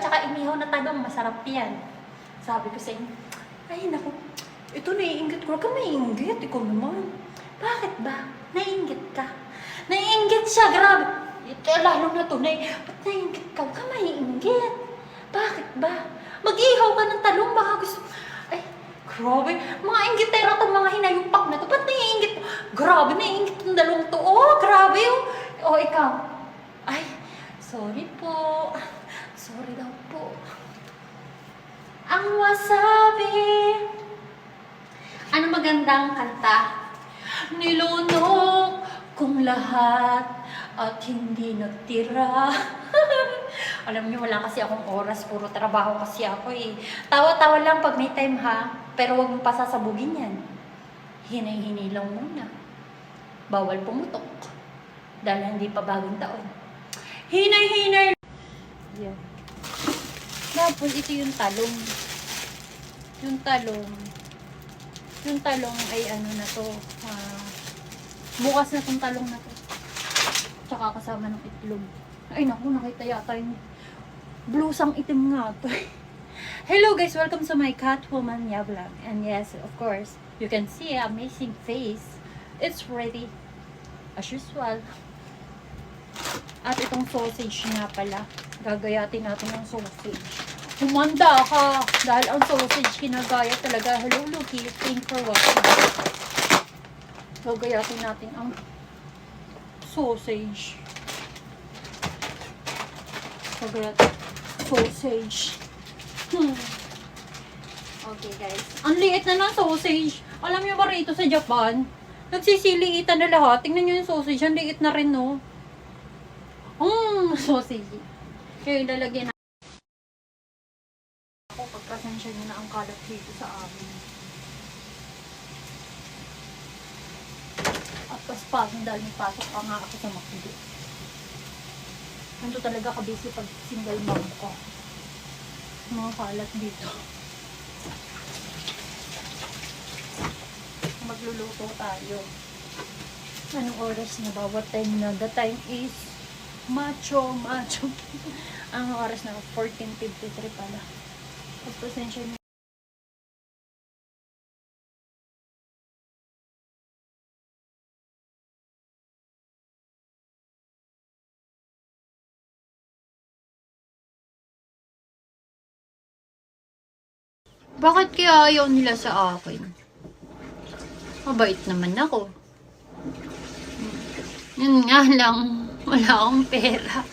tsaka inihaw na talong, masarap yan. Sabi ko sa inyo, ay naku, ito naiinggit ko. Huwag ka maiinggit, ikaw naman. Bakit ba? Naiinggit ka? Naiinggit siya, grabe. Lalo na tunay, ba't naiinggit ka? Huwag ka maiinggit. Bakit ba? Mag-ihaw ka ng talong, baka gusto, ay, grabe, mga inggitera itong mga hinayupak na to. Ba't naiinggit? Grabe, naiinggit yung dalawang to. Oh, grabe oh. Oh, ikaw. Ay, sorry po. Sorry daw po. Ang wasabi. Ano magandang kanta? Nilunok kong lahat at hindi nagtira. Alam niyo, wala kasi akong oras. Puro trabaho kasi ako eh. Tawa-tawa lang pag may time ha. Pero huwag mong pasasabugin yan. Hinay-hinay lang muna. Bawal pumutok. Dahil hindi pa bagong taon. Hinay-hinay. Yan. Tapos ito yung talong. Yung talong. Yung talong ay ano na to. Bukas na tong talong na to. Tsaka kasama ng itlog. Ay naku, nakita yata yung blusang itim nga to. Hello guys, welcome to my Catwoman vlog. And yes, of course, you can see an amazing face. It's ready. As usual. At itong sausage nga pala. Gagayatin natin ng sausage. Humanda ka! Dahil ang sausage kinagaya talaga. Hello Lucky, thanks for watching. Gagayatin natin ang sausage. Gagayatin sausage. Okay guys. Ang liit na ng sausage. Alam niyo ba rito sa Japan? Nagsisiliitan na lahat. Tingnan niyo yung sausage. Ang liit na rin no. Sausage. Kaya ilalagyan na ako. Pagpasensya niyo na ang kalat dito sa amin. At paspasin dahil may pasok pa nga ako sa makili. Nandito talaga kabisi pag single mom ko. Mga kalat dito. Magluluto tayo. Anong oras na ba? What time na? The time is macho. Ang oras na 14:53 pala. Pagpasensya niyo. Bakit kaya ayaw nila sa akin? Mabait naman ako. Yun nga lang, wala akong pera.